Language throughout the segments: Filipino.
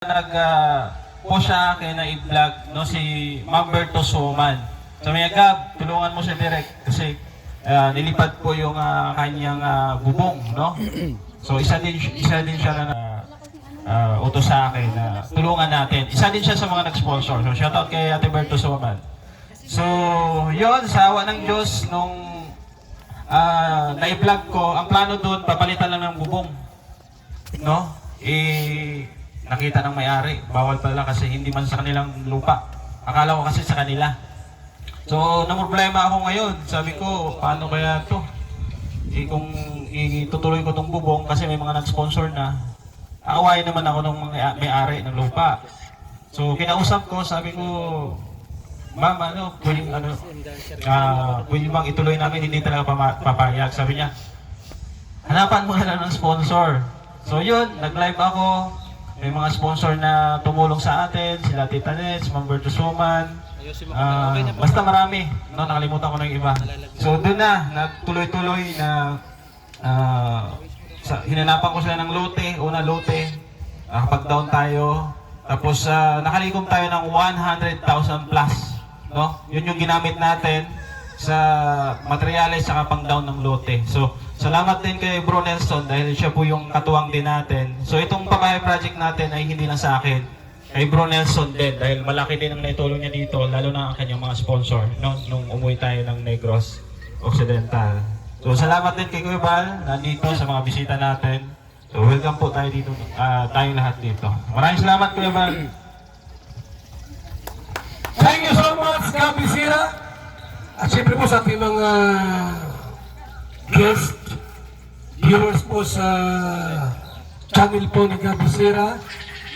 Po siya akin na i-vlog no, si Mamberto Soman. So may Gab, tulungan mo siya direct kasi nilipad po yung kanyang bubong, no? So isa din siya na utos sa akin na tulungan natin. Isa din siya sa mga nag-sponsor. So shoutout kay Ate Berto Soman. So yon, sa awa ng Diyos nung na-vlog ko, ang plano doon papalitan lang ng bubong, no? Nakita ng may-ari, bawal pala kasi hindi man sa kanilang lupa. Akala ko kasi sa kanila. So, namroblema ako ngayon. Sabi ko, paano kaya to? Kung itutuloy ko tong bubong kasi may mga nag-sponsor na, aawayin naman ako ng mga may-ari ng lupa. So, kinausap ko, sabi ko, ma'am, pwede bang ituloy namin, hindi talaga papayag. Sabi niya, hanapan mo na lang ng sponsor. So, yun, nag-live ako. May mga sponsor na tumulong sa atin, sila Tita Nets, Mamberto Soman, basta marami, no, nakalimutan ko na yung iba. So doon na, nagtuloy-tuloy na hinanapan ko sila ng lote, una lote, pag-down tayo, tapos nakalikom tayo ng 100,000 plus, no? Yun yung ginamit natin sa materyales sa pang-down ng lote. So, salamat din kay Bro Nelson dahil siya po yung katuwang din natin. So itong pabahay project natin ay hindi lang sa akin, kay Bro Nelson din dahil malaki din ang naitulong niya dito, lalo na ang kanyang mga sponsor, no? Nung umuwi tayo ng Negros Occidental. So salamat din kay Kuya Bal, nandito sa mga bisita natin. So welcome po tayo dito, tayong lahat dito. Maraming salamat Kuya Bal. Thank you so much, Kabisira. At siyempre po sa ating mga guest viewers po sa channel po ni Kabisira,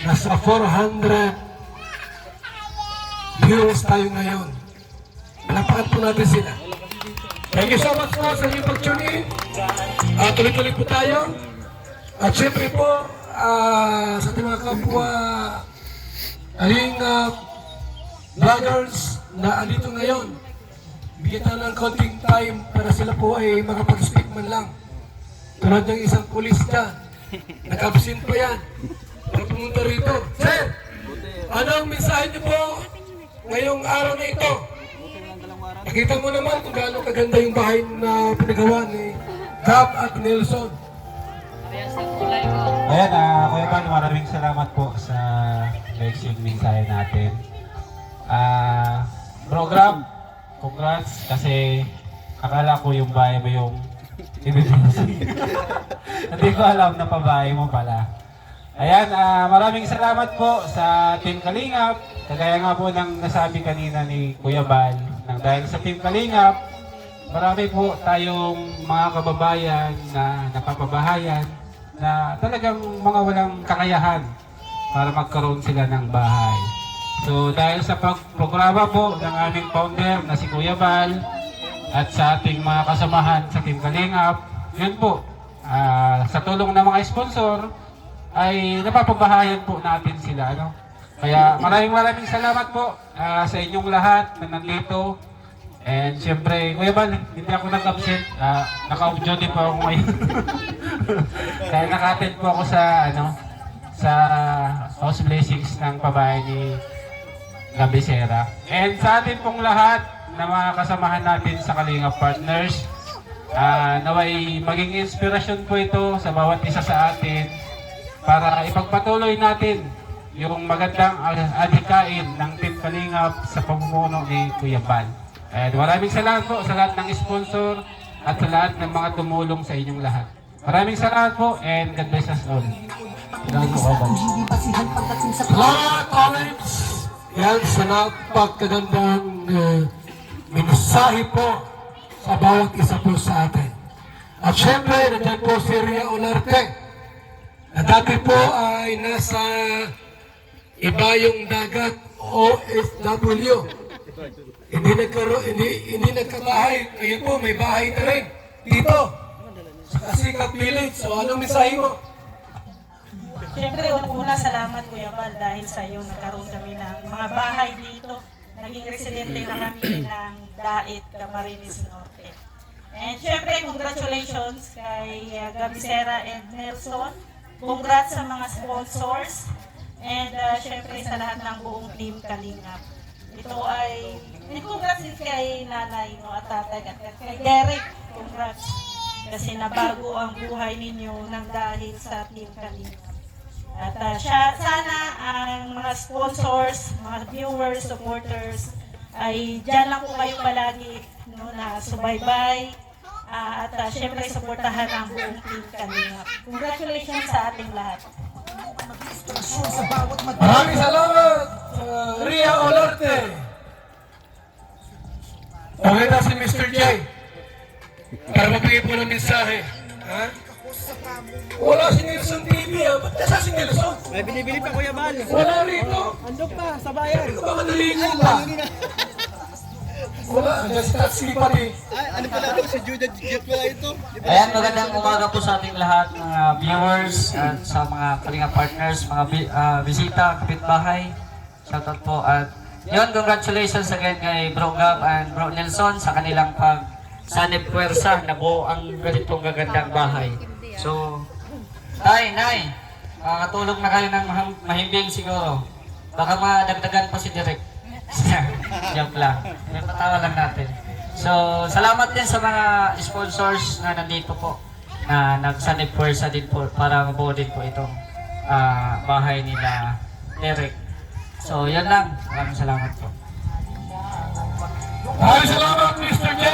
nasa 400 viewers tayo ngayon. Palapakan po natin sila. Thank you so much po sa inyong pag-tune in. Tuloy-tuloy po tayo. At siyempre po sa ating mga kapwa aling vloggers na andito ngayon, bigyan tayo ng konting time para sila po ay makapag-speak man lang. Tulad ng isang pulis dyan, nag-absent pa yan para pumunta rito. Sir, anong mensahe niyo po ngayong araw na ito? Nakita mo naman kung gaano kaganda yung bahay na pinagawa ni Gab at Nelson. Ayan, Kuya Bal, maraming salamat po sa next mensahe natin. Program, congrats kasi akala ko yung bahay mo yung ibibigay. Hindi ko alam na pabahay mo pala. Ayan, maraming salamat po sa Team Kalingap. Kagaya nga po ng nasabi kanina ni Kuya Bal, nang dahil sa Team Kalingap, marami po tayong mga kababayan na napapabahayan na talagang mga walang kakayahan para magkaroon sila ng bahay. So dahil sa programa po ng aming founder na si Kuya Bal at sa ating mga kasamahan sa Team Kalingap, yun po, sa tulong ng mga sponsor ay napapabahayan po natin sila, ano? Kaya maraming salamat po sa inyong lahat na nandito. And siyempre, Kuya Bal, hindi ako nag-absent, naka-off duty po ako ngayon. Kaya naka-attend po ako sa house blessings ng pabahay ni Kabisira. And sa atin pong lahat na mga kasamahan natin sa Kalingap Partners, naway maging inspirasyon po ito sa bawat isa sa atin para ipagpatuloy natin yung magandang adhikain ng Team Kalingap sa pamumuno ni Kuya Bal. And maraming salamat po sa lahat ng sponsor at sa lahat ng mga tumulong sa inyong lahat. Maraming salamat po and God bless us all. Salamat po, Kuya Bal. Salamat, Alex! Yan sa napagkagandang mensahe po sa bawat isa po sa atin. At syempre, nandiyan po si Ria Olarte na dati po ay nasa Ibayong Dagat OFW. Hindi nagkabahay. Ngayon po, may bahay na rin dito sa Kasikap Village. So, anong mensahe mo? Siyempre, una salamat Kuya Bal dahil sa iyo nagkaroon kami ng mga bahay dito. Naging residente na kami ng Dait, Camarines Norte. And siyempre, congratulations kay Kabisira and Nelson. Congrats sa mga sponsors. And syempre sa lahat ng buong team Kalingap. Ito ay, congrats din kay nanay no, at tatay at kay Derek. Congrats. Kasi nabago ang buhay ninyo nang dahil sa team Kalingap. At sana ang mga sponsors, mga viewers, supporters, ay dyan lang po kayo palagi no, na subaybay. At syempre supportahan ang buong team Kalingap. Congratulations sa ating lahat. Maraming salamat, Ria Olarte. Okay na si Mr. J. Para magbigay po ng mensahe. Ha? Wala si Nelson TV, ha? Ba't nasa si Nelson? May binibili pa Kuya Bal. Wala rito. Andok pa, sa bayan. Ano ba madaligo ba? Wala, just taxi pa rin. Ay, ano pala ito? Si Judah Jet pala ito. Ayan, magandang umaga po sa ating lahat, mga viewers at sa mga Kalinga partners, mga bisita, kapitbahay. Shoutout po. At yun, congratulations again kay Bro Gab and Bro Nelson sa kanilang pag-sanib puwersa na buo ang ganitong gagandang bahay. So, Nay, makakatulog na kayo ng mahimbing siguro. Baka madagdagan pa si Direk. Joke lang. Patawa lang natin. So, salamat din sa mga sponsors na nandito po na nagsanib puwersa din po para mabuo din po itong bahay nila Derek. So, yan lang. Maraming salamat po. Maraming salamat, Mr. J.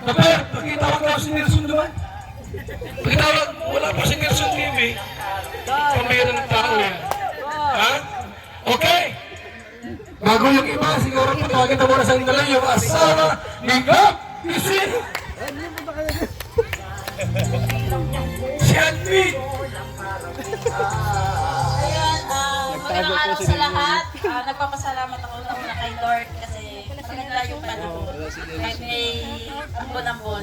Dapat, pakitawag ko si Nelson naman. Pakitawag, wala pa si Nelson TV. Pamira ng tao yan. Ha? Okay? Bago yung iba, siguro patawagin na muna sa nila yung asawa ni Gab Isin. Si Admin. Ayun, magandang araw sa lahat. Nagpapasalamat ako una kay Lord kasi maganda yung panahon. Kahit may ambon-ambon.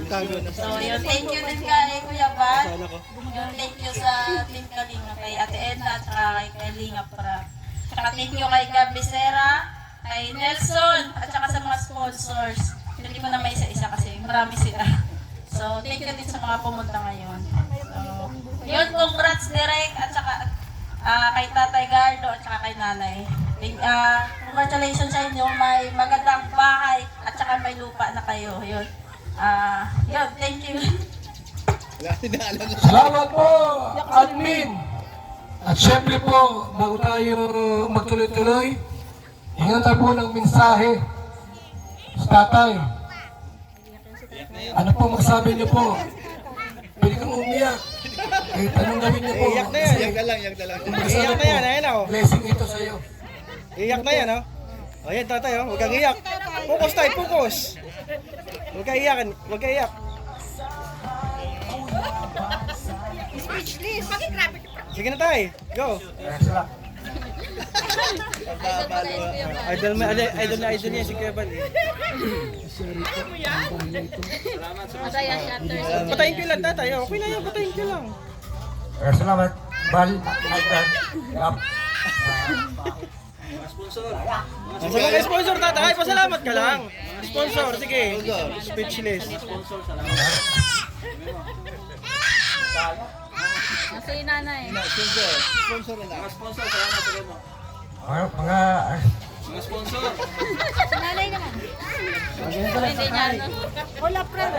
So yun, thank you din kay Kuya Bal. Yun, thank you sa Team Kalinga, kay Ate Edna, at kay Kalinga para. Tsaka thank you kay Gab Becerra, kay Nelson, at saka sa mga sponsors. Hindi ko na may isa-isa kasi marami sila. So thank you din sa mga pumunta ngayon. So, yun, congrats Direk, at saka kay Tatay Gardo at saka kay Nanay. Congratulations sa inyo, may magandang bahay at saka may lupa na kayo. Yun. Yun, thank you. Salamat po, Admin. At syempre po, bago tayo magtuloy-tuloy, ingatan po ng mensahe sa tatay. Ano po magsabi niyo po? Pwede kang umiyak. Kahit anong gawin niyo po. Iyak na yan. Iyak na lang, iyak na lang. Iyak na yan, ayan o. Blessing ito sa iyo. Iyak na yan o. O yan, tatay o. Huwag kang iyak. Focus tayo, focus. Huwag kang iyakan, huwag kang iyak. Sige na tayo, go. Idol na idol niya si Kuya Bal. Patayin ko lang tatay, okay na yan, patayin ko lang. Salamat, Bal. Agad. Sa mga sponsor tatay, pasalamat ka lang. Sponsor, sige. Speechless. Nasa yung nanay. Sponsor na lang. Mga Sa nanay naman. Hindi niya, no? Wala friend.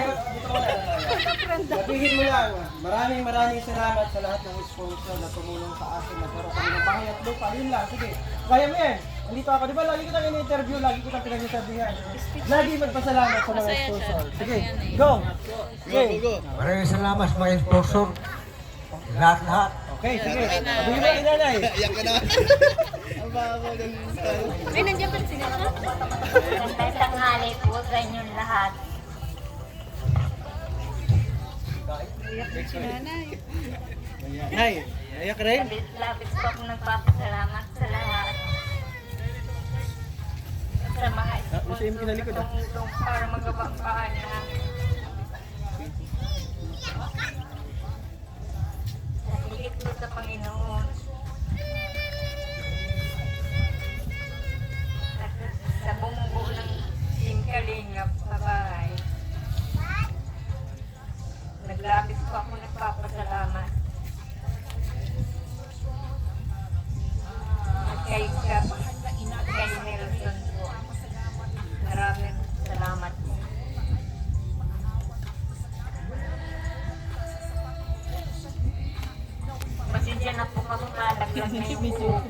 Sabihin mo lang, maraming salamat sa lahat ng sponsor na tumulong sa akin. Nagkaroon kami ng bahay at lupa. Yun lang, sige. Kaya mo yan. Nandito ako. Di ba lagi kitang in-interview, lagi kitang pinag-interviewhan. Lagi magpasalamat sa mga sponsor. Sige, go! Sige. Maraming salamat sa mga sponsor. Lahat-lahat. Okay, sige. Sabihin mo kay nanay. Iyak ka naman. Ay, nandiyan pa sila. Magandang tanghali po sa inyong lahat. Nay, iyak ka rin? Labis po akong nagpapasalamat sa lahat. Sa mga Siya yung kinalikod ah. tumulong para magabang paana. Higit po sa Panginoon. Sa bumubuo ng Team Kalingap sa bahay. Naglabis po ako nagpapasalamat. kay Nelson po. Maraming salamat po. Pasensya na po kami malaglag na yung buko.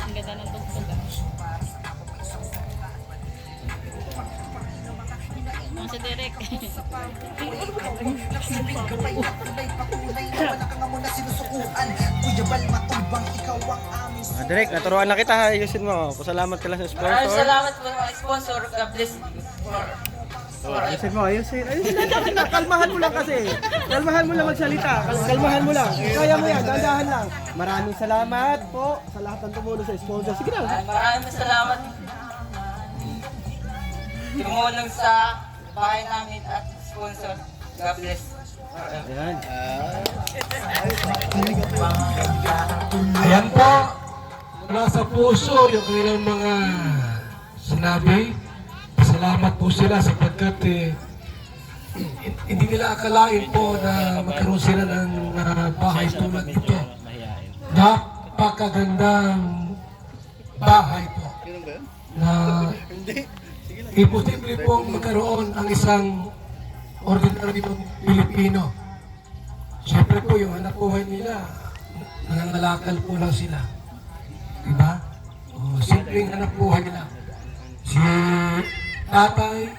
Ang ganda ng tugtog. Ang sa direct. Direk, naturuan na kita, ayusin mo. Pasalamat ka lang sa Maraming sponsor. salamat po mga sponsor. God bless Ayusin mo, ayusin. Ayusin na, kalmahan mo lang kasi. Kalmahan mo lang magsalita. Kalmahan mo lang. Kaya mo yan, dahan lang. Maraming salamat po sa lahat ng tumulong sa sponsor. Sige na. Maraming salamat. Tumulong sa bahay namin at sponsor. God bless. Ayan. Ayan po, mula sa puso yung kanilang mga sinabi. Salamat po sila sapagkat hindi nila akalain po na magkaroon sila ng bahay tulad ito. Napakagandang bahay po. Na imposible pong magkaroon ang isang ordinary Pilipino. Siyempre po yung anak buhay nila, nangangalakal po lang sila. Diba? O, simpleng anak buhay nila. Si tatay,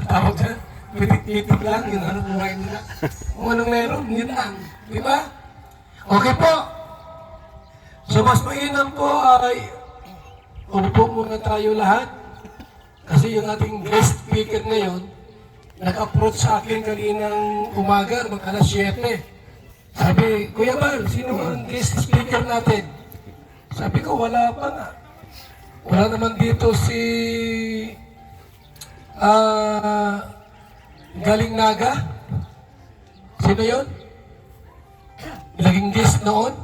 tawag dyan, pitik-pitik lang, yun anak buhay nila. Kung anong meron, yun lang. Diba? Okay po. So mas mainam po ay upo muna tayo lahat. Kasi yung ating guest speaker ngayon, nag-approach sa akin kaninang umaga, mag-alas 7. Sabi, Kuya Bal, sino ang guest speaker natin? Sabi ko, wala pa nga. Wala naman dito si Galing Naga. Sino yun? Naging guest noon.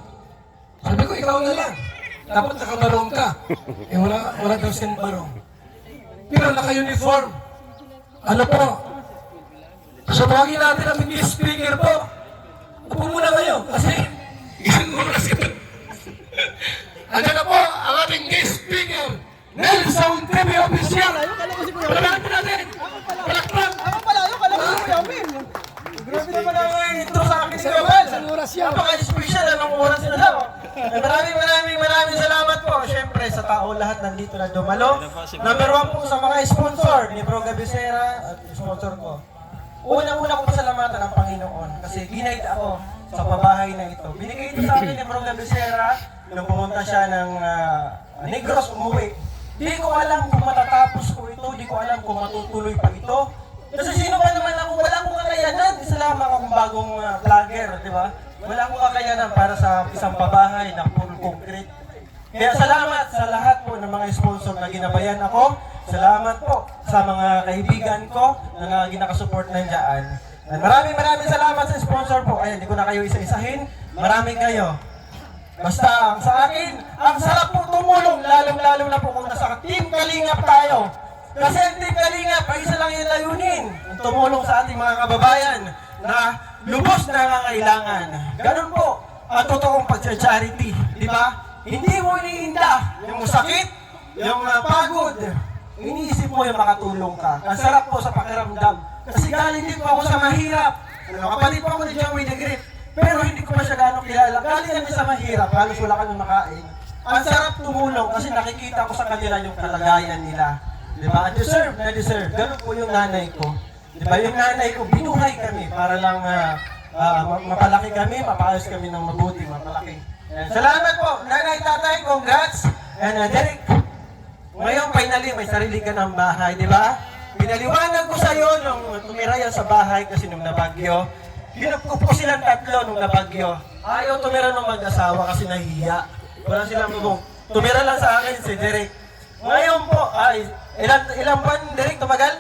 Sabi ko, ikaw na lang. Dapat nakabarong ka. Wala daw siyang barong. Pero naka-uniform. Ano po? So tawagin natin ang guest speaker po. Upo muna kayo kasi isang oras ka. Andiyan na po ang ating guest speaker, Nelson TV Official. Palakpakan natin. Palakpak. Ako pala, ayun, kala ko si Yamin. Grabe naman ang intro sa akin si Gabal. Napaka-special, anong oras na daw. Maraming salamat po. Siyempre sa tao lahat nandito na dumalo. Number 1 po sa mga sponsor ni Bro Gabisera at sponsor ko. Unang-una ko pasalamatan ang Panginoon kasi ginaid ako sa pabahay na ito. Binigay ito sa akin ni Bro Gabisera nung pumunta siya ng Negros, umuwi. Di ko alam kung matatapos ko ito, di ko alam kung matutuloy pa ito. Kasi sino ba naman ako, wala akong kakayanan. Isa lamang akong bagong vlogger, di ba? Wala akong kakayanan para sa isang pabahay na full concrete. Kaya salamat sa lahat po ng mga sponsor na ginabayan ako. Salamat po sa mga kaibigan ko na ginakasupport nandiyan. Maraming salamat sa sponsor po. Ayan, di ko na kayo isa-isahin. Marami kayo. Basta sa akin, ang sarap po tumulong, lalong-lalo na po kung nasa Team Kalingap tayo. Kasi ang Team Kalingap ay isa lang yung layunin, tumulong sa ating mga kababayan na lubos na nangangailangan. Ganun po ang totoong pag-charity, di ba? Hindi mo iniinda yung sakit, yung pagod. Iniisip mo yung makatulong ka. Ang sarap po sa pakiramdam. Kasi galing din po ako sa mahirap. Kapatid po ako ni Joey de Grip. Pero hindi ko pa siya gano'ng kilala. Galing kami sa mahirap, halos wala kami makain. Ang sarap tumulong kasi nakikita ko sa kanila yung kalagayan nila. Di ba? Deserve na deserve. Ganun po yung nanay ko. Di ba? Yung nanay ko, binuhay kami para lang mapalaki kami, mapaayos kami ng mabuti, mapalaki. And salamat po, nanay, tatay, congrats. And Derek, ngayon finally may sarili ka ng bahay, di ba? Pinaliwanag ko sa iyo nung tumira yan sa bahay kasi nung nabagyo. Hinapko po silang tatlo nung nabagyo. Ayaw tumira ng mag-asawa kasi nahihiya. Wala silang bubong. Tumira lang sa akin si Derek. Ngayon po, ay, ilang buwan, Derek, tumagal?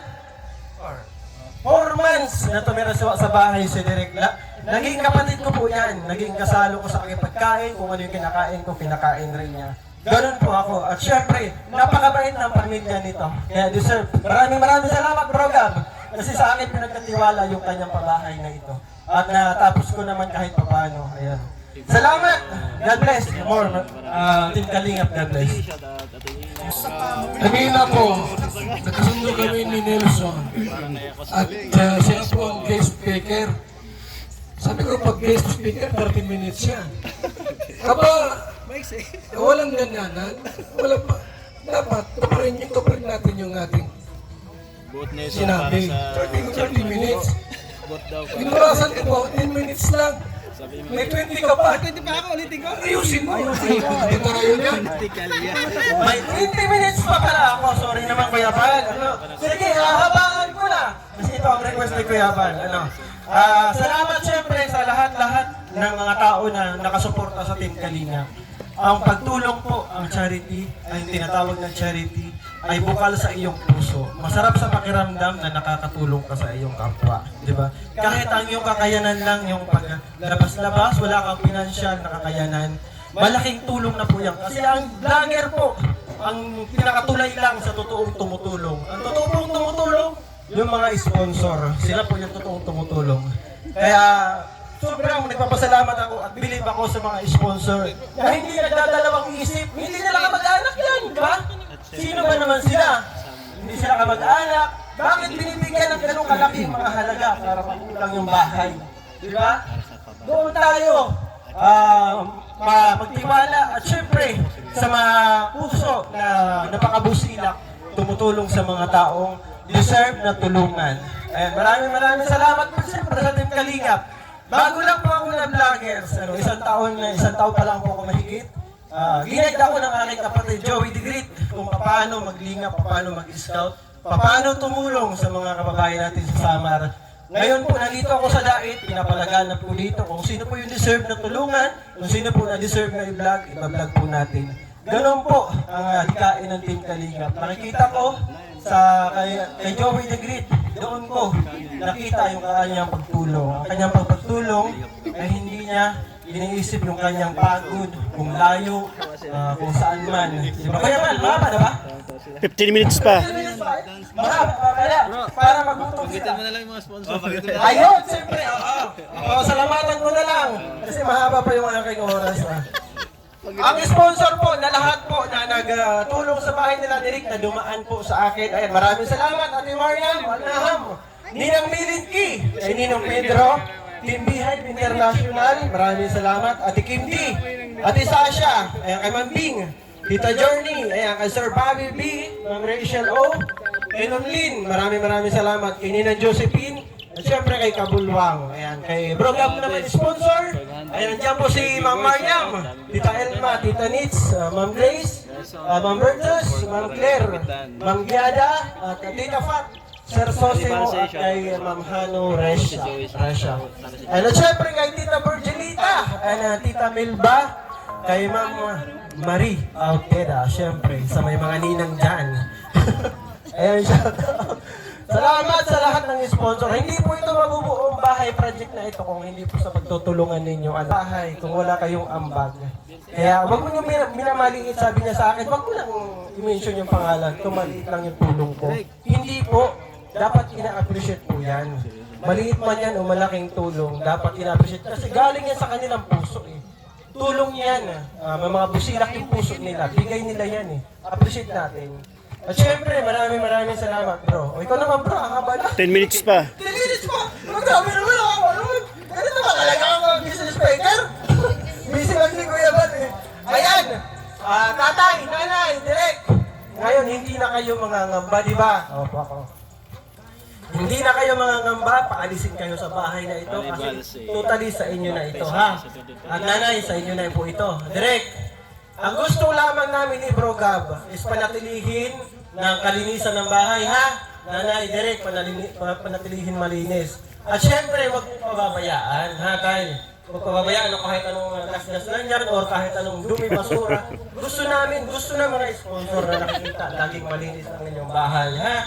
4 months na tumira sa bahay si Derek. Naging kapatid ko po yan. Naging kasalo ko sa aking pagkain. Kung ano yung kinakain ko, pinakain rin niya. Ganun po ako. At syempre, napakabait ng pamilya nito. Kaya deserve. Maraming salamat, Bro Gab. Kasi sa akin pinagkatiwala yung kanyang pabahay na ito. at natapos ko naman kahit papaano. Ayan. Salamat! God bless! More, Team Kalingap, God bless. Kanina po, nakasundo kami ni Nelson. At siya po ang guest speaker. Sabi ko, pag guest speaker, 30 minutes yan. Walang ganyanan. Wala pa. Dapat, tuparin natin yung ating sinabi. 30 minutes. Pinurasan ko po, 10 minutes lang. May 20 ka pa. 20 pa ako, ulitin ko. Ayusin mo. Ito na yun yan. May 20 minutes pa pala ako. Sorry naman, Kuya Bal. Sige, habangan ko na. Kasi ito ang request ni Kuya Bal. Salamat syempre sa lahat-lahat ng mga tao na nakasuporta sa Team Kalingap. Ang pagtulong po, ang charity, ay tinatawag na charity, ay bukal sa iyong puso. Masarap sa pakiramdam na nakakatulong ka sa iyong kapwa. Di ba? Kahit ang iyong kakayanan lang, yung paglabas-labas, wala kang pinansyal na kakayanan, malaking tulong na po yan. Kasi ang vlogger po, ang pinakatulay lang sa totoong tumutulong. Ang totoong tumutulong, yung mga sponsor. Sila po yung totoong tumutulong. Kaya, sobrang nagpapasalamat ako at believe ako sa mga sponsor na hindi nagdadalawang isip. Hindi nila kamag-anak yan, di ba? Sino ba naman sila? Hindi sila kamag-anak. Bakit binibigyan ng ganong kalaking mga halaga para makulang yung bahay? Di ba? Doon tayo magtiwala at syempre sa mga puso na napakabusilak tumutulong sa mga taong deserve na tulungan. Ayan, maraming salamat po siyempre sa Team Kalingap. Bago lang po ako na vloggers, isang taon pa lang po ako mahigit. Ginag ako ng aking kapatid Joey Digrit kung paano maglingap, paano mag-scout, paano tumulong sa mga kababayan natin sa Samar. Ngayon po, nandito ako sa Dait, pinapalaganap po dito kung sino po yung deserve na tulungan, kung sino po na deserve na i-vlog, iba-vlog po natin. Ganon po ang hikain ng Team Kalingap. Nakikita ko kay Joey Digrit, doon ko nakita yung kanyang pagtulong. Ang kanyang pagtulong ay hindi niya iniisip yung kanyang pagod, kung layo, kung saan man. Diba? Kaya man, mahaba na ba? 15 minutes pa. 15 minutes pa? Mahaba pa kaya, para magutong sila. Ayun, siyempre, salamatan ko na lang. Kasi mahaba pa yung aking oras. Ang sponsor po na lahat po na nagtulong sa bahay nila direct na dumaan po sa akin. Ayan, maraming salamat Ate Mariam, Anaham, Ninang Milinki, ay Ninong Pedro, Team Beehive International, maraming salamat. Ate Kim D, Ate Sasha, ayan kay Ma'am Bing, Tita Journey, ayan kay Sir Bobby B, Ma'am Rachel O, kay Ma'am Lynn, maraming salamat. Kay Ninang Josephine, at syempre kay Kabulwang, ayan, kay Bro Gab naman sponsor, ayan, dyan po si Ma'am Mariam, Tita Elma, Tita Nitz, Ma'am Grace, Ma'am Bertus, Ma'am Claire, Ma'am Giada, at Tita Fat, Sir Sosimo, at kay Ma'am Hano Resha. Ayan, at syempre kay Tita Virgilita, ayan, Tita Milba, kay Ma'am Marie Autera, syempre, sa may mga ninang dyan. Ayan, shout out. Salamat sa lahat ng sponsor. Hindi po ito mabubuong bahay project na ito kung hindi po sa pagtutulungan ninyo ang bahay, kung wala kayong ambag. Kaya wag mo nyo minamaliit, sabi niya sa akin, wag mo lang i-mention yung pangalan, kung maliit lang yung tulong ko. Hindi po, dapat ina-appreciate po yan. Maliit man yan o malaking tulong, dapat ina-appreciate. Kasi galing yan sa kanilang puso eh. Tulong yan, may mga busilak yung puso nila, bigay nila yan eh. Appreciate natin. At syempre, maraming salamat, bro. O ikaw naman, bro, ang haba na. 10 minutes pa. 10 minutes pa! Magsabi naman ako, ganito ba talaga ako business speaker? Busy lang si Kuya Bal eh. Ayan! Tatay, nanay, direct! Ngayon, hindi na kayo mga ngamba, di ba? Opo ako. Hindi na kayo mga ngamba, paalisin kayo sa bahay na ito kasi totally sa inyo na ito, ha? At nanay, sa inyo na po ito. Direct! Ang gusto lamang namin ni Bro Gab is panatilihin ng kalinisan ng bahay, ha? Nanay, direct, panatilihin malinis. At syempre, huwag mong pababayaan, ha, tay? Huwag pababayaan o kahit anong gas-gas lang yan o kahit anong dumi, basura. Gusto ng mga sponsor na nakikita, laging malinis ang inyong bahay, ha?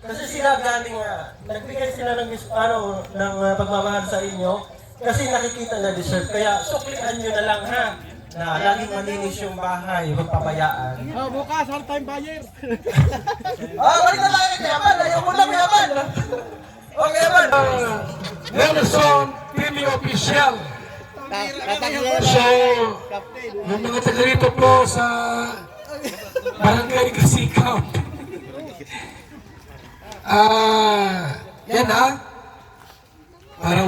Kasi sila galing, nagbigay sila ng pagmamahal sa inyo kasi nakikita na deserve. Kaya suklian nyo na lang, ha? Na laging malinis yung bahay, huwag pabayaan. Bukas, all-time buyer. Balik na tayo kay Yaman. Ayaw mo lang, Yaman. Okay, Yaman. Nelson TV Official. So, yung mga taga rito po sa Barangay Kasikam. Yan ha. Para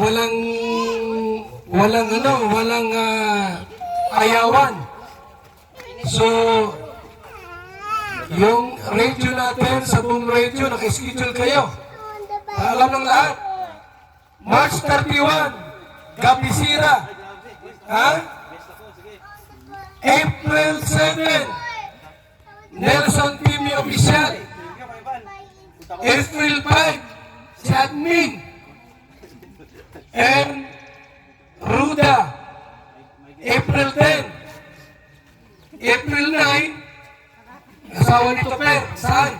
walang ayawan. So, yung radio natin, sa buong radio, nakaschedule kayo. Para alam ng lahat. March 31, Gabi Sira. Ha? April 7, Nelson Timmy Official. April 5, si Admin. And Ruda. April 10. April 9, asawa ni Toper. Saan?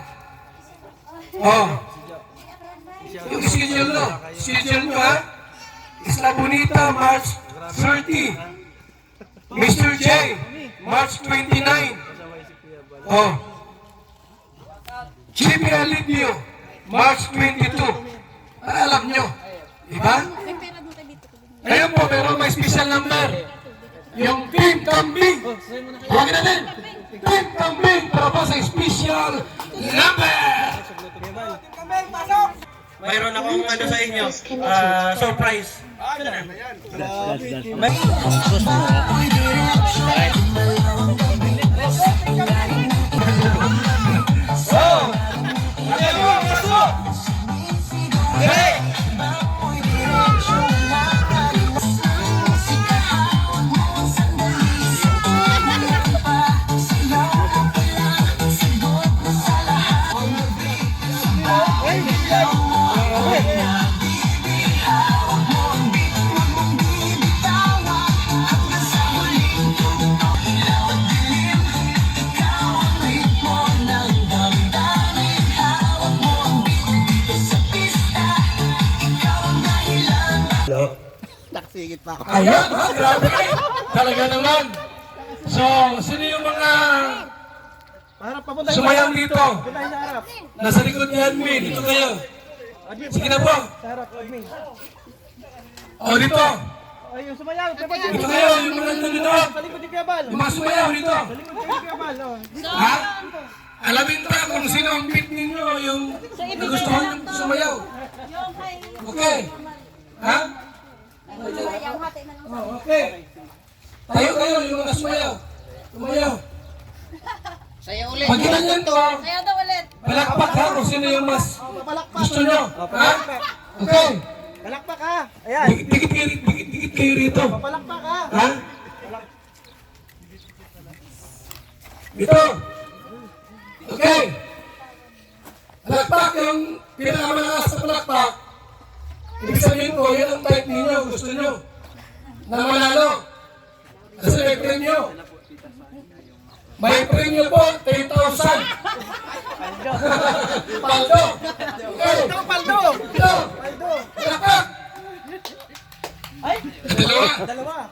Oh. Yung schedule nyo. Schedule nyo ha? Isla Bonita, March 30. Mr. J, March 29. Oh. Chibi Alivio, March 22. Para alam nyo. Diba? Ngayon po, meron may special number. Yung Team Kambing. Huwag na din. Team Kambing para po sa special number. Mayroon akong ano sa inyo, surprise. Ayan, ha? Grabe. Talaga naman. So, sino yung mga Harap, papunta sumayang dito? Puntahin sa harap. Nasa likod ni Admin. Dito kayo. Sige na po. Sa harap, admin. O, dito. Ay, yung sumayaw. Dito kayo. Yung mga nandun dito. Sa likod ni Piabal. Yung mga sumayaw dito. Sa likod ni Piabal. Oh. Ha? Alamin pa kung sino ang beat ninyo. Yung nagustuhan yung sumayaw. Okay. Ha? Oh, okay. Tayo kayo. Yung mga sumayaw. Sumayaw. Pag ginanyan to, Ayaw daw ulit. palakpak ha kung sino yung mas gusto nyo. Ha? Okay. Palakpak ha. Ayan. Dikit kayo rito. Palakpak ha. Ha? Dito. Okay. Palakpak yung pinakamalakas sa palakpak. Ibig sabihin ko, yan ang type ninyo, gusto nyo. Na manalo. Kasi may premyo. May premyo po, 10,000. Paldo. Okay. Ito, paldo. Dito. Paldo. Palakpak. Ay. Dalawa. Dalawa.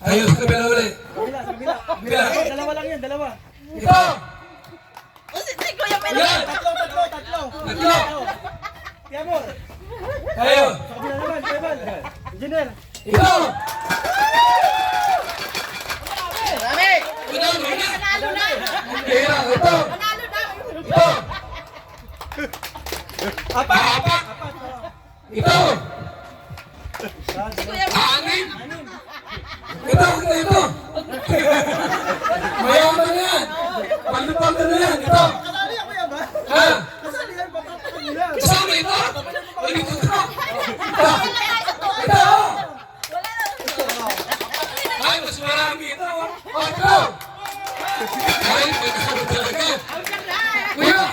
Ayos ka bila ulit. Kabila, sa kabila. Kabila. Dalawa lang yan, dalawa. Ito. Yan. Tatlo. Tatlo. Piamor. Tayo. Sa kabila naman, Piabal. Engineer. Ito. Panalo na. Kaya, ito. Panalo na. Ito. Apat. Ito. Anim. Ito. Mayaman na yan. Paldo na yan. Ito. Kasali ako yan ba? Ha? Kasali yan, papatakan nila. Kasama ito. Ito. Ito. Ay, mas marami ito. Ito. Ay, magkano talaga. Kuya.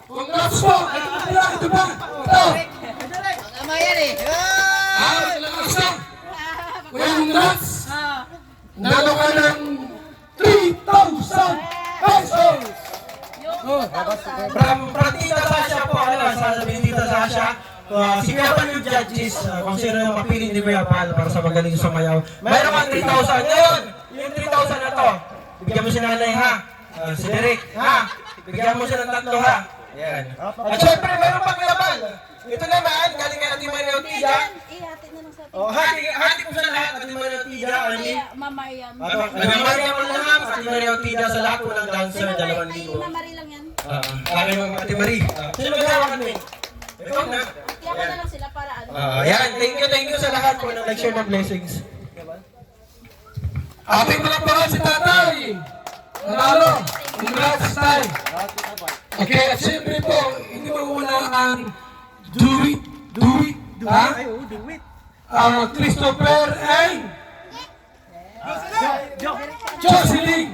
Congrats po. Ito ba? Ito. Tama yan eh. Ah, malakas na. Kuya, congrats. Nalo ka ng 3,000 pesos. From Tita Sasha po, sasabihin Tita Sasha, si Kuya Pal yung judges, kung sino yung mapili ni Kuya Pal para sa magaling sumayaw. Mayroon kang 3,000. Ngayon, yung 3,000 na to, bigyan mo si nanay ha. Si Derek ha. Bigyan mo siya ng 3 ha. Yan. At syempre, mayroon pang laban. Ito naman, galing kay Ate Maria Ortiga. Ihatid na lang sa Oh, hati ko sa lahat, Ate Maria Ortiga, Arnie. Mamariam. Ate Maria Ortiga, Ate Maria Ortiga sa lahat, walang dancer, 2,000. Mamari lang yan. Akin mo, Ate Marie. Sino maghawakan mo? Ikaw na. Kaya ko na lang sila para ano. Yan, thank you sa lahat po na nag-share ng blessings. Ating palakpakan si Tatay. Nanalo. Congrats, Tay. Okay, at siyempre po, hindi mawala ang Do It, ha? Ay, do it. Christopher and Jocelyn.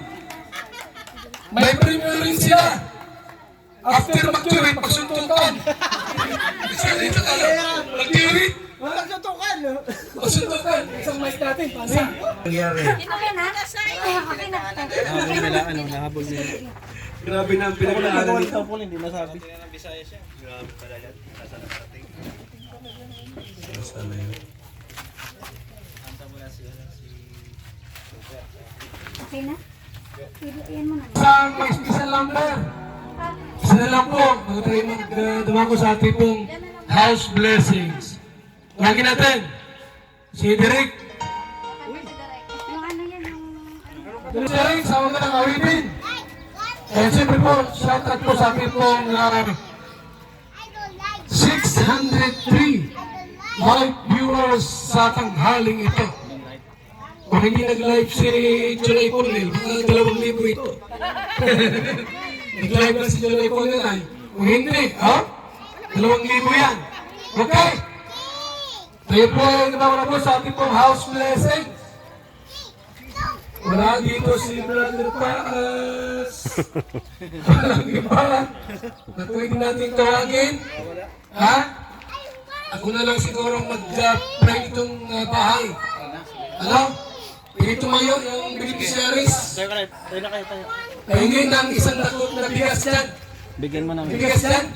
May premium rin sila. After mag-do it, magsuntukan. Dito kayo. Mag-do it. Walang suntukan, no? Magsuntukan. Isang mic natin, pasa. Nangyari. Ito yan ha? Okay na. Grabe na ang pinagdaanan nito. Hindi masabi. Okay na? Yan mo na. Isang may special number. Isa na lang po, magtry dumako sa ating pong house blessings. Lagi natin, si Derek. Yung ano yan, yung... Derek, sa mga ng awitin. And siyempre po, shoutout po sa ating pong 603 live viewers sa tanghaling ito. Kung hindi nag-live si July Cornel, mga 2,000 ito. Nag-live na si July Cornel ay. Kung hindi, 2,000 yan. Okay? Tayo po ay nabawala po sa ating pong house blessing. Wala dito si Brother Paas. Walang iba na pwede natin tawagin. Ha? Ako na lang siguro mag-pray itong bahay. Ano? Pwede tumayo yung beneficiaries. Tayo na kayo. Pahingin ng isang takot na bigas dyan. Bigyan mo ng Bigas dyan?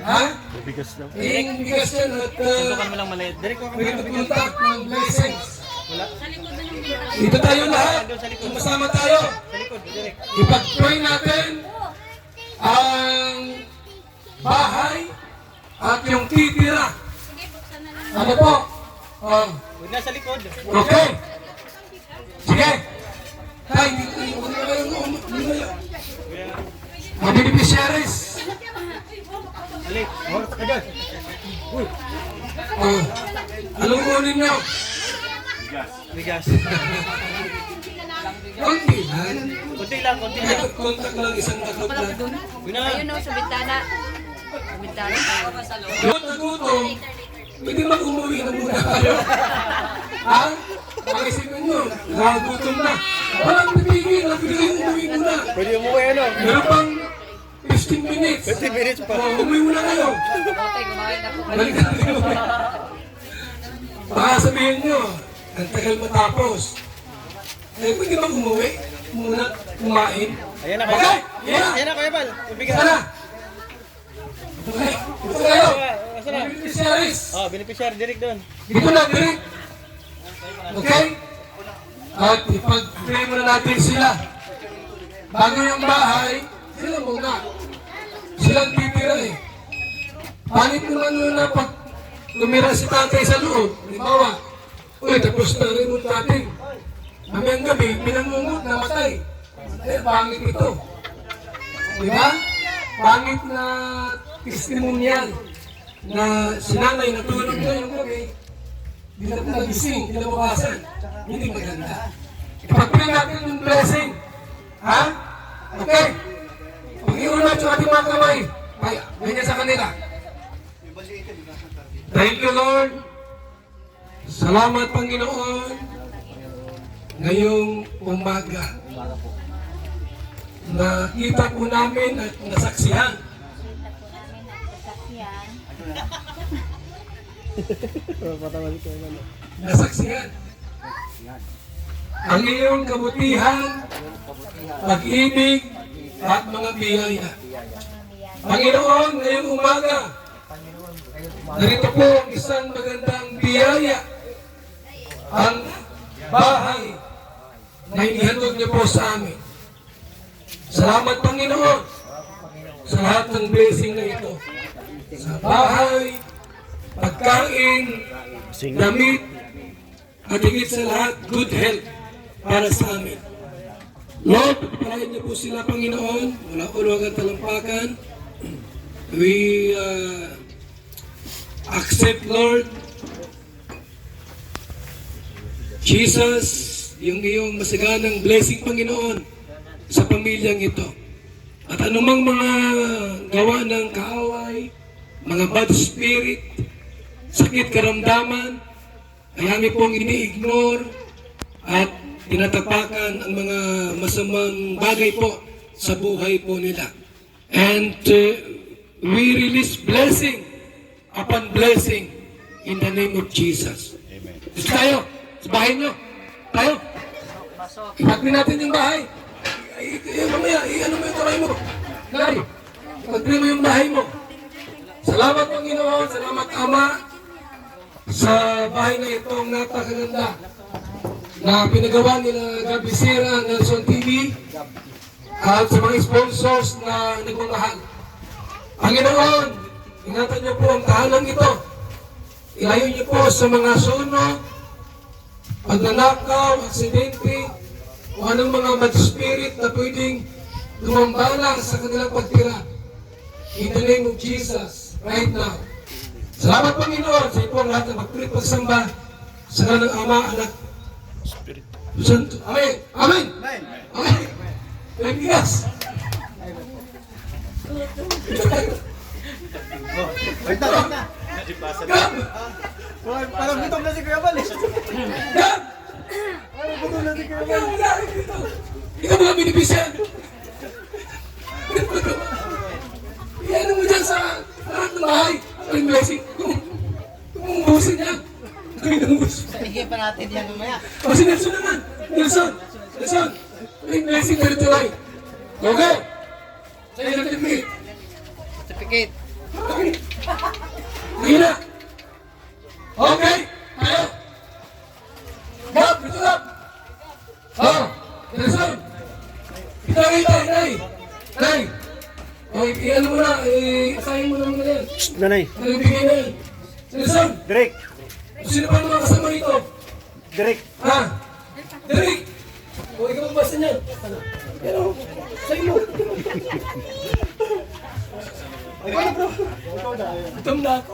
Ha? bigas daw. Pahingin bigas dyan at mo lang maliit. Derek, pwede magpunta ng blessings. Dito tayo lahat. Masama tayo. Ipag-pray natin ang bahay at yung titira. Ano po? Huwag na sa likod. Okay. Sige. Tay, hindi na kayo mga beneficiaries. Alik. Agad. Anong kunin nyo? Bigas. Konti lang. Kunti lang. Kontak lang, isang takot lang. Ayun o, sa bintana. Sa bintana. Yung nagutom, pwede mag-umuwi na muna tayo. Ha? Pakisipin nyo, nagutom na. Walang pipigil, nabigay umuwi muna. Pwede umuwi ano? Meron pang 15 minutes. 20 minutes pa. Umuwi muna kayo. Balik na kayo. Baka sabihin nyo, ang tagal matapos. Eh, pwede bang umuwi? Muna, kumain. Ayan na Okay? Ayan na, Kuya Bal. Bigas. Sana! Okay, ito kayo. Asa na? Beneficiaries. Beneficiary Derek doon. Dito na, direct. Okay? At ipag-pray muna natin sila. Bago yung bahay, sila muna. Silang titira eh. Pangit naman muna pag tumira si tatay sa loob. Halimbawa, uy, tapos na rin yung tatay. Mamayang gabi, pinangungot na matay. Eh, pangit ito. Diba? Pangit na testimonial na si nanay natulog na yung gabi. Hindi na nagising, kinabukasan. Hindi maganda. Ipag-pray natin yung blessing. Ha? Okay? Pag-iwan natin yung ating mga kamay. Ay, ganyan sa kanila. Thank you, Lord. Salamat, Panginoon. Ngayong umaga, nakita po namin at nasaksihan. Nasaksihan ang iyong kabutihan, pag-ibig, at mga biyaya. Panginoon, ngayong umaga, narito po ang isang magandang biyaya, ang bahay na inihandog niyo po sa amin. Salamat, Panginoon, sa lahat ng blessing na ito. Sa bahay, pagkain, damit, at higit sa lahat, good health para sa amin. Lord, pagpalain niyo po sila, Panginoon, wala uluwagan talampakan. We accept, Lord, Jesus, yung iyong masaganang blessing, Panginoon, sa pamilyang ito. At anumang mga gawa ng kaaway, mga bad spirit, sakit karamdaman, ay aming pong ini-ignore at tinatapakan ang mga masamang bagay po sa buhay po nila. And we release blessing upon blessing in the name of Jesus. Amen. Gusto tayo, sa bahay nyo, tayo. Ipagpin natin yung bahay. Mamaya, ano mo yung kamay mo? Nay, ipagpin mo yung bahay mo. Salamat Panginoon, salamat Ama, sa bahay na itong napakaganda na pinagawa nila Gabi Sera, Nelson TV, at sa mga sponsors na nagmamahal. Panginoon, ingatan niyo po ang tahanan ito. Ilayo niyo po sa mga sunog, pagnanakaw, aksidente, o anong mga bad spirit na pwedeng lumambala sa kanilang pagtira. In the name of Jesus, right now. Salamat Panginoon sa ito ang lahat ng magpulit pagsamba sa ng Ama, Anak, Santo. Amen! Amen! Amen! Pilipinas! Wait na. Gab! Parang gutom na si Kuya Bal eh. Gab! Parang gutom na si Kuya Ano Bal. ang nangyari dito? Ikaw mga binibisan! Iyan mo dyan sa lahat ng bahay. Ang blessing. Kung ubusin niya. Kami nang ubusin. Sige pa natin yan mamaya. O si Nelson naman. Nelson. Ang blessing na rito ay. Okay. Sa'yo lang certificate. Certificate. Okay. Hina. Okay. Tayo. Gab, ito lang. Nelson. Ito, Nay. Ano mo na, asahin mo na mga yan. Nanay. Nagbigay na yan. Nelson, Direk. sino pa mga kasama rito? Direk. Ha? Derek! O, ikaw ang basta niya. Pero, sa'yo mo. Gutom na ako.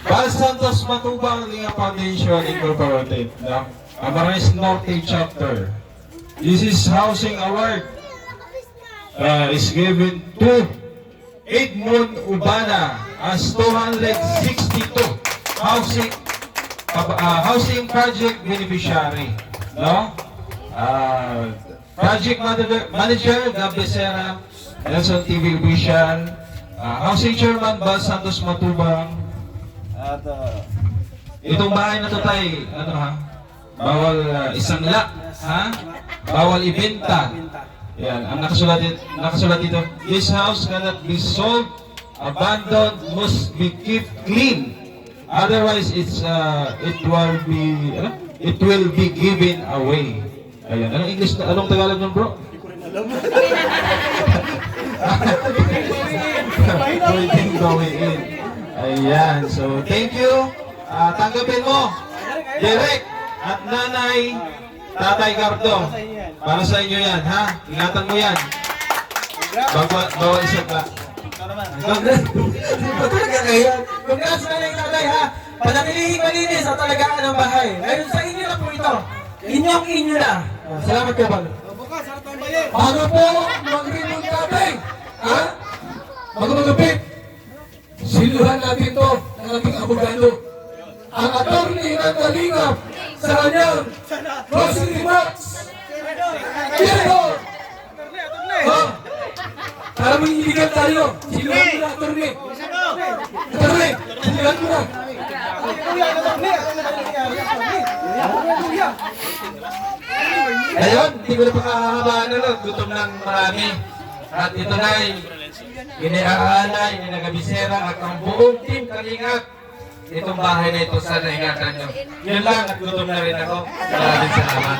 Val Santos Matubang Linga Foundation Incorporated, the Camarines Norte Chapter. This is housing award is given to Edmond Ubana as 262 housing project beneficiary. No? Project manager Gabi Sera, Nelson TV Official, housing chairman Val Santos Matubang. At itong bahay na to tayo, ano ha? Bawal isangla, ha? Bawal ibenta. Yan, ang nakasulat dito, this house cannot be sold, abandoned, must be kept clean. Otherwise, it will be given away. Ayan, anong English, anong Tagalog nun, bro? Pwedeng going in. Ayan, so thank you. Tanggapin mo, Derek at Nanay, Tatay Gardo. Para sa inyo yan, ha? Ingatan mo yan. Bawal isa ka. Talaga kayo. Congrats na lang tatay ha. Panatilihin malinis sa talagaan ng bahay. Ngayon sa inyo na po ito. Inyo na. Salamat kayo, Bal. Bukas, harap tayong bayan. Bago po mag-rinong tatay, ha? Bago magapit, siluhan natin to ng ating abogado. Ang attorney ng Kalingap sa kanyang closing remarks. Pero, para maniligan tayo, siluhan mo na, attorney. Attorney, siluhan mo na. Ngayon, hindi ko na pakakahabaan na lang. Gutom ng marami. At ito na iniaalay, inagabisera at ang buong team Kalingap. Itong bahay na ito, sana ingatan nyo. Yun lang, naggutom na rin ako. Maraming salamat.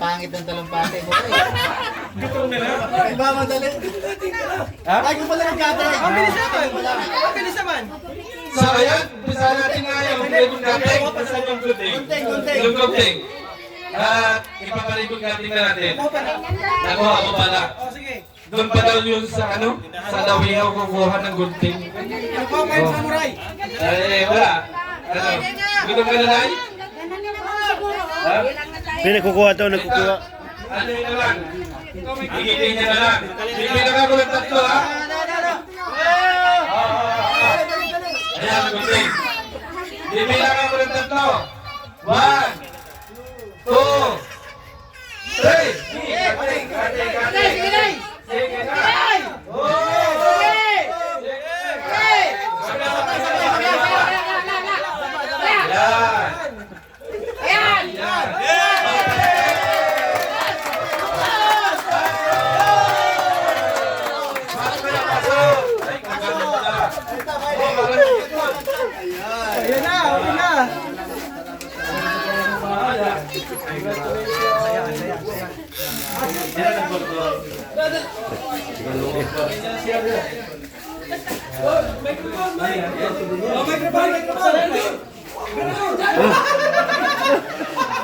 Pangit ng talumpate mo. Iba madali. Ha? Ay, kung pala nag-gather. Ang bilis naman. Ang bilis naman. So, ayan, bisa natin nga yung ribbon cutting. Yung gunting. At ipaparibon cutting na natin. Nakuha ko pala. O, sige. Doon pa daw yun sa ano? Sa Dawihaw kukuha ng gunting. Ano pa, may samurai? Eh, wala. Ano? Gutom ka na lang? Ha? May nagkukuha to, nagkukuha. Ano yun na lang? Igitin niya na lang. Bibilang ako ng tatlo, ha? Ayan, gunting. Bibilang ako ng tatlo. 1, 2, 3. Kating, kating, kating. Sige na. Yan. Yan. Ayan na, okay na.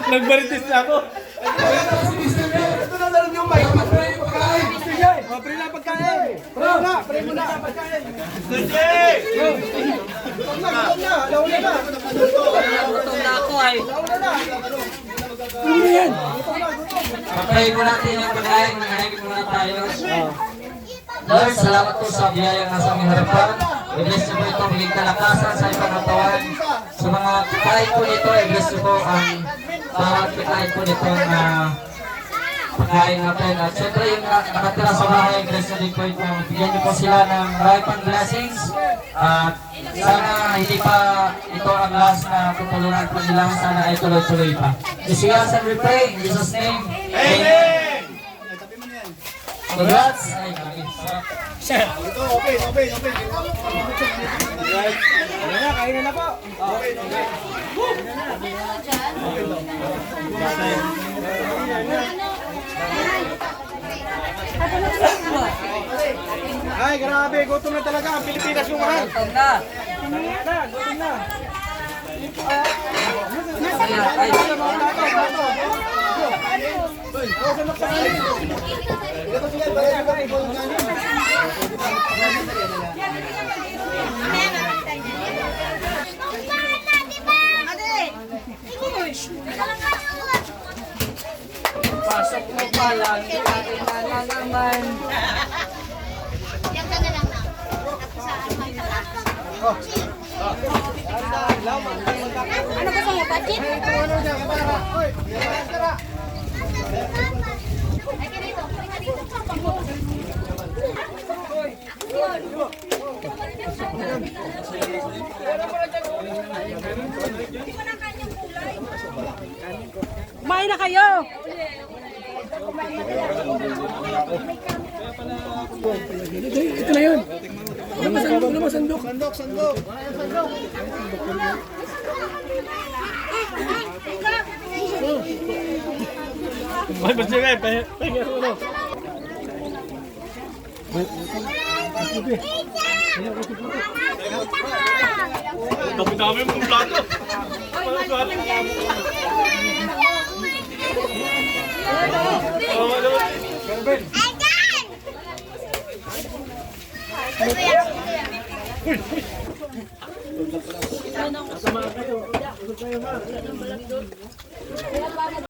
Nagbaritis na ako. Ito na naroon yung mic. Pre na pagkain. Pre mo na pagkain. Gutom na. Launa na. Gutom na ako ay. Launa na. Pagkain mo natin yung pagkain, nangahigit muna tayo. Lord, salamat po sa biyayang nasa aming harapan. I-bless niyo po ito, biging kalakasan sa ipang katawan. Sa mga kikain po nito, i-bless niyo po ang bawat kikain po nito na pagkain natin. At syempre yung nakatira sa bahay, i-bless niyo din po ito. Bigyan niyo po sila ng marami pang blessings. At sana hindi pa ito ang last na tutulungan po nila. Sana ay tuloy-tuloy pa. Jesus, and we pray in Jesus' name. Amen. Congrats! Ay, grabe. Sarap. Open. Ayan na, kain na po. Ay, grabe. Gutom na talaga. Ang Pilipinas yung mahal. Gutom na. Gutom na. Ay, pasok mo pala. Na naman. Ano gusto mo, budget? Kumain na kayo! Ito na yun. Sandok. Ay, basta nga, pahinga ko na. Dami-dami mong plato.